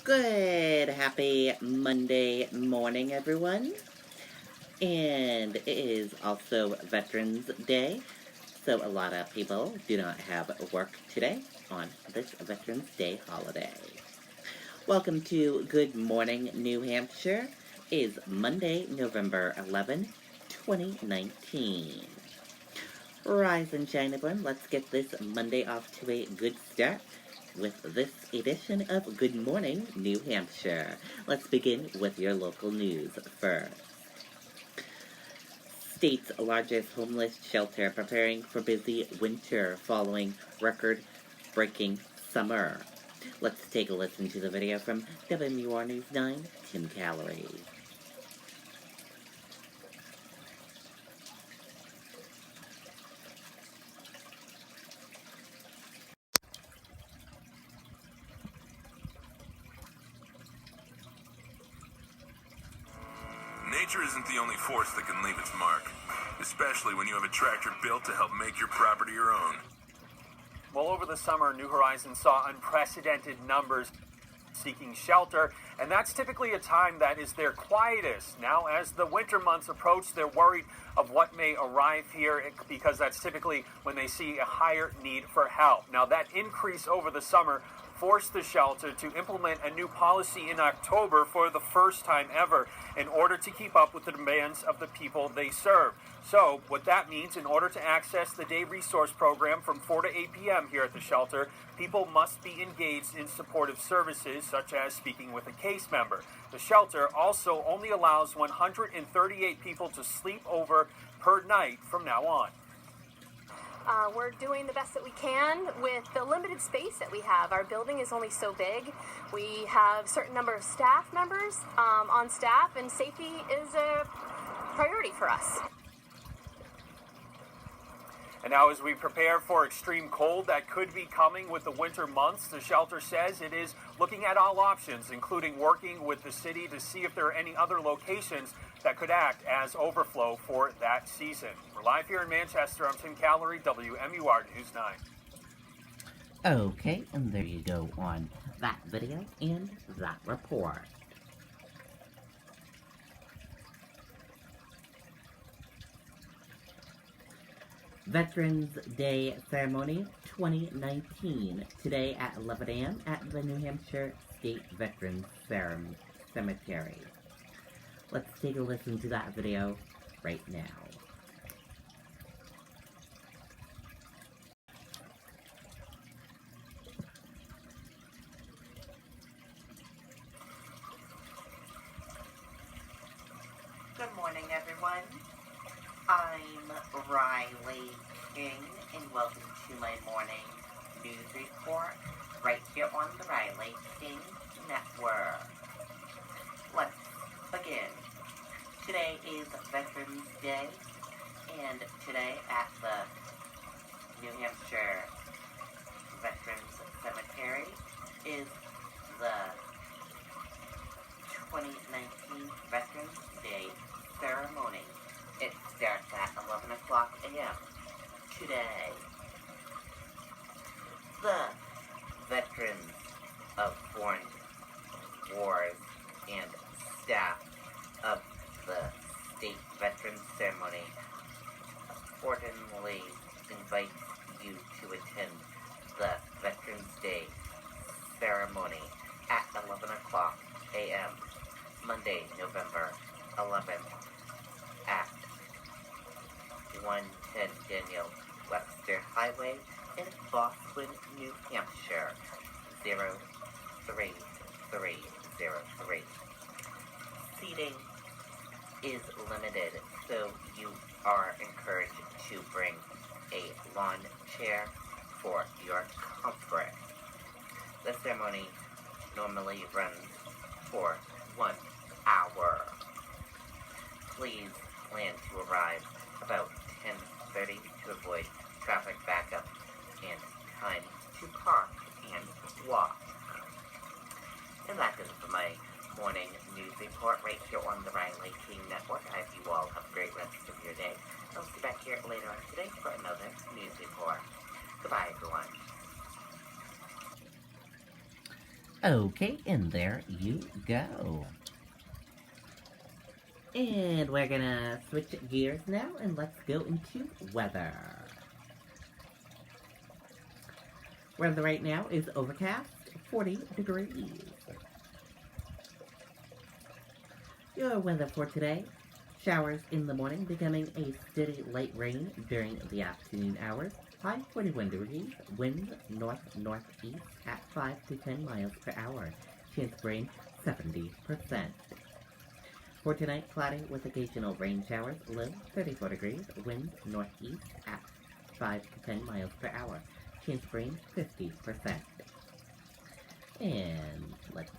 Good, happy Monday morning, everyone. And it is also Veterans Day, so a lot of people do not have work today on this Veterans Day holiday. Welcome to Good Morning, New Hampshire. It is Monday, November 11, 2019. Rise and shine, everyone. Let's get this Monday off to a good start with this edition of Good Morning, New Hampshire. Let's begin with your local news first. State's largest homeless shelter preparing for busy winter following record-breaking summer. Let's take a listen to the video from WMUR News 9, Tim Callery. Nature isn't the only force that can leave its mark, especially when you have a tractor built to help make your property your own. Well, over the summer, New Horizons saw unprecedented numbers seeking shelter, and that's typically a time that is their quietest. Now, as the winter months approach, they're worried of what may arrive here because that's typically when they see a higher need for help. Now, that increase over the summer forced the shelter to implement a new policy in October for the first time ever in order to keep up with the demands of the people they serve. So what that means, in order to access the day resource program from 4 to 8 p.m. here at the shelter, people must be engaged in supportive services such as speaking with a case member. The shelter also only allows 138 people to sleep over per night from now on. We're doing the best that we can with the limited space that we have. Our building is only so big. We have a certain number of staff members on staff, and safety is a priority for us. And now, as we prepare for extreme cold that could be coming with the winter months, the shelter says it is looking at all options, including working with the city to see if there are any other locations that could act as overflow for that season. We're live here in Manchester. I'm Tim Callery, WMUR News 9. Okay, and there you go on that video and that report. Veterans Day Ceremony 2019, today at 11 a.m. at the New Hampshire State Veterans Cemetery. Let's take a listen to that video right now. Good morning, everyone. I'm Riley King, and welcome to my morning news report right here on the Riley King Network. Let's begin. Today is Veterans Day, and today at the New Hampshire Veterans Cemetery is the 2019 Veterans Day ceremony. It starts at 11 o'clock a.m. today. The veterans of foreign wars and staff of the State Veterans Ceremony accordingly invite you to attend the Veterans Day ceremony at 11 o'clock a.m. Monday, November 11th at 110 Daniel Webster Highway in Boston, New Hampshire, 03303. Seating is limited, so you are encouraged to bring a lawn chair for your comfort. The ceremony normally runs for 1 hour. Please plan to arrive about 10:30 to avoid traffic backup and time to park and walk. And that is it for my morning news report right here on the Riley King Network. I hope you all have a great rest of your day. I'll see you back here later on today for another news report. Goodbye, everyone. Okay, and there you go. And we're gonna switch gears now and let's go into weather. Weather right now is overcast, 40 degrees. Your weather for today: showers in the morning, becoming a steady light rain during the afternoon hours. High 41 degrees, winds north-northeast at 5 to 10 miles per hour. Chance of rain 70%. For tonight, cloudy with occasional rain showers, low 34 degrees, winds northeast at 5 to 10 miles per hour. Chance of rain 50%. And let's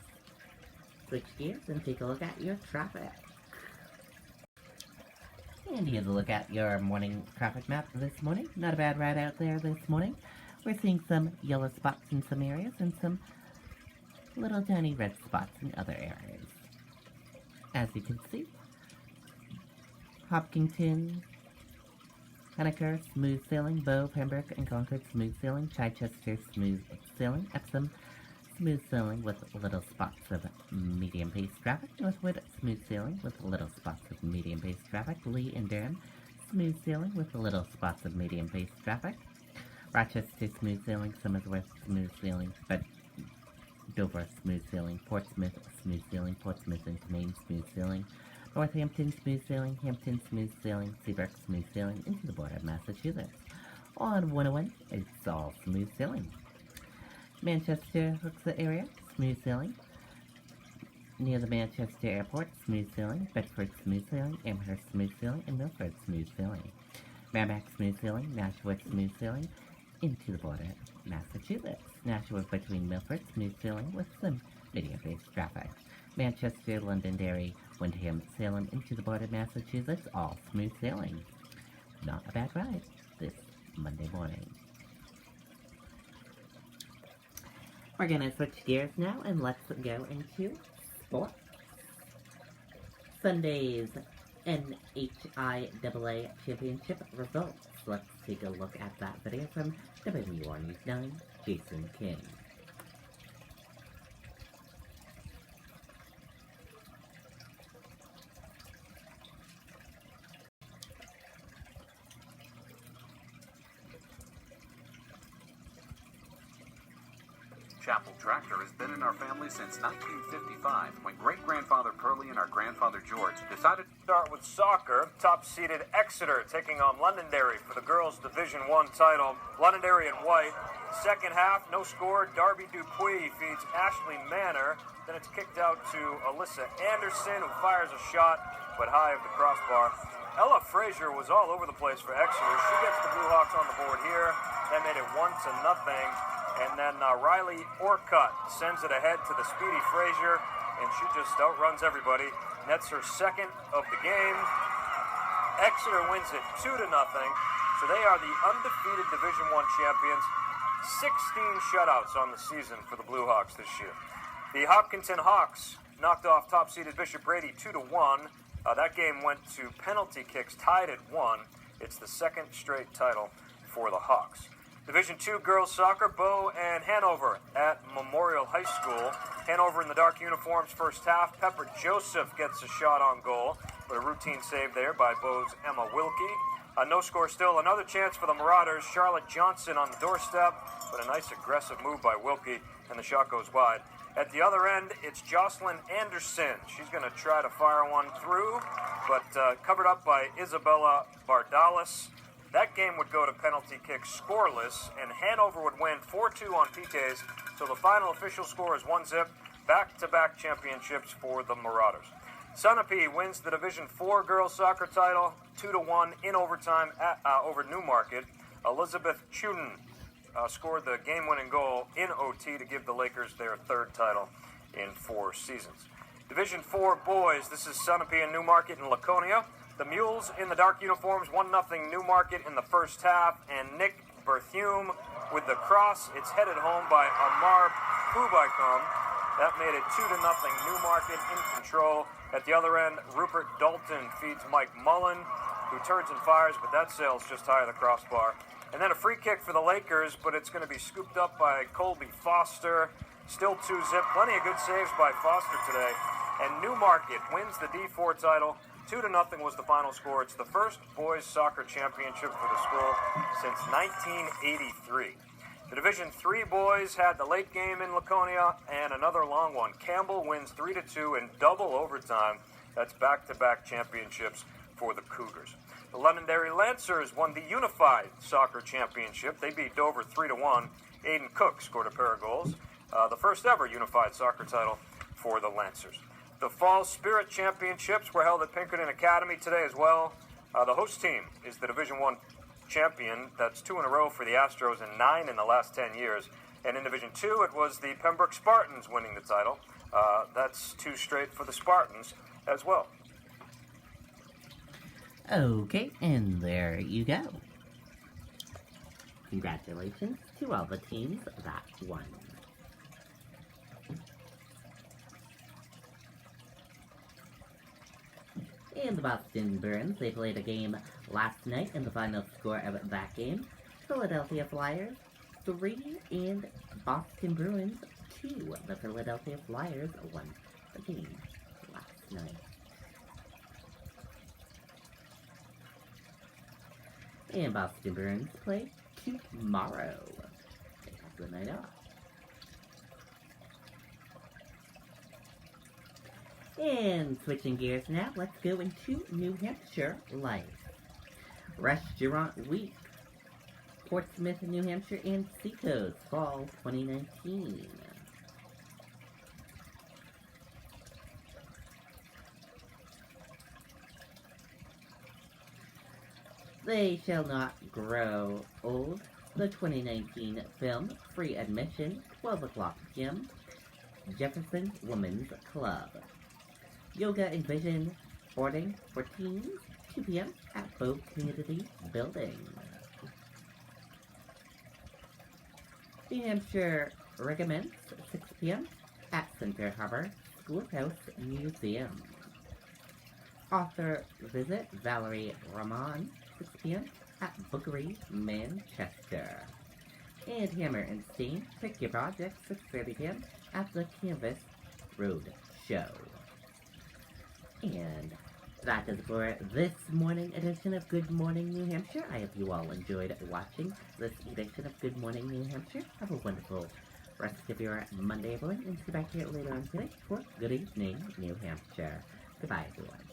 switch gears and take a look at your traffic. And here's a look at your morning traffic map this morning. Not a bad ride out there this morning. We're seeing some yellow spots in some areas and some little tiny red spots in other areas. As you can see, Hopkinton, Henniker, smooth sailing, Bow, Pembroke, and Concord, smooth sailing, Chichester, smooth sailing, Epsom, smooth sailing with little spots of medium-paced traffic, Northwood, smooth sailing with little spots of medium-paced traffic, Lee and Durham, smooth sailing with little spots of medium-paced traffic, Rochester, smooth sailing, Somersworth, smooth sailing, but Dover, smooth sailing, Portsmouth, smooth sailing, Portsmouth into Maine, smooth sailing, Northampton, smooth sailing, Hampton, smooth sailing, Seabrook, smooth sailing, into the border of Massachusetts. On 101, it's all smooth sailing. Manchester, Hooksett area, smooth sailing. Near the Manchester Airport, smooth sailing. Bedford, smooth sailing. Amherst, smooth sailing. And Milford, smooth sailing. Merrimack, smooth sailing. Nashua, smooth sailing. Into the border, Massachusetts. Nashua between Milford, smooth sailing with some medium-based traffic. Manchester, Londonderry, Windham, Salem, into the border, Massachusetts, all smooth sailing. Not a bad ride this Monday morning. We're gonna switch gears now and let's go into sports. Sunday's NHIAA championship results. Let's take a look at that video from WMUR News 9, Jason King. Chapel Tractor has been in our family since 1955, when great-grandfather Pearlie and our grandfather George decided to Start with soccer. Top-seeded Exeter taking on Londonderry for the girls' Division I title. Londonderry in white. Second half, no score. Darby Dupuis feeds Ashley Manor. Then it's kicked out to Alyssa Anderson, who fires a shot, but high of the crossbar. Ella Frazier was all over the place for Exeter. She gets the Blue Hawks on the board here. That made it 1-0. And then Riley Orcutt sends it ahead to the speedy Frazier, and she just outruns everybody. Nets her second of the game. Exeter wins it 2-0. So they are the undefeated Division I champions. 16 shutouts on the season for the Blue Hawks this year. The Hopkinton Hawks knocked off top-seeded Bishop Brady 2-1. That game went to penalty kicks, tied at 1. It's the second straight title for the Hawks. Division II girls soccer, Bow and Hanover at Memorial High School. Hanover in the dark uniforms first half. Pepper Joseph gets a shot on goal, but a routine save there by Bow's Emma Wilkie. No score still. Another chance for the Marauders. Charlotte Johnson on the doorstep, but a nice aggressive move by Wilkie, and the shot goes wide. At the other end, it's Jocelyn Anderson. She's going to try to fire one through, but covered up by Isabella Bardalis. That game would go to penalty kicks scoreless, and Hanover would win 4-2 on PKs, so the final official score is 1-0. Back-to-back championships for the Marauders. Sunapee wins the Division IV girls soccer title 2-1 in overtime over Newmarket. Elizabeth Chuden scored the game-winning goal in OT to give the Lakers their third title in 4 seasons. Division IV boys, this is Sunapee and Newmarket in Laconia. The Mules in the dark uniforms, 1-0 Newmarket in the first half, and Nick Berthume with the cross. It's headed home by Amar Pubaikam. That made it 2-0 Newmarket in control. At the other end, Rupert Dalton feeds Mike Mullen, who turns and fires, but that sails just high of the crossbar. And then a free kick for the Lakers, but it's going to be scooped up by Colby Foster. Still 2-zip. Plenty of good saves by Foster today. And Newmarket wins the D4 title. 2-0 was the final score. It's the first boys soccer championship for the school since 1983. The Division III boys had the late game in Laconia and another long one. Campbell wins 3-2 in double overtime. That's back-to-back championships for the Cougars. The Londonderry Lancers won the Unified Soccer Championship. They beat Dover 3-1. Aiden Cook scored a pair of goals. The first ever Unified Soccer title for the Lancers. The Fall Spirit Championships were held at Pinkerton Academy today as well. The host team is the Division I champion. That's 2 in a row for the Astros and 9 in the last 10 years. And in Division II, it was the Pembroke Spartans winning the title. That's 2 straight for the Spartans as well. Okay, and there you go. Congratulations to all the teams that won. And the Boston Bruins, they played a game last night, and the final score of that game, Philadelphia Flyers 3 and Boston Bruins 2. The Philadelphia Flyers won the game last night. And Boston Bruins play tomorrow. They have the night off. And switching gears now, let's go into New Hampshire life. Restaurant Week. Portsmouth, New Hampshire, and Seacoast Fall 2019. They Shall Not Grow Old. The 2019 film, free admission, 12 o'clock p.m. Jefferson Women's Club. Yoga and Vision boarding for teens, 2 p.m. at Bow Community Building. New Hampshire recommends 6 p.m. at Center Harbor Schoolhouse Museum. Author visit Valerie Rahman, 6 p.m. at Bookery, Manchester. And Hammer and Stain, pick your project, 6:30 p.m. at the Canvas Road Show. And that is for this morning edition of Good Morning New Hampshire. I hope you all enjoyed watching this edition of Good Morning New Hampshire. Have a wonderful rest of your Monday, everyone, and see you back here later on today for Good Evening New Hampshire. Goodbye, everyone.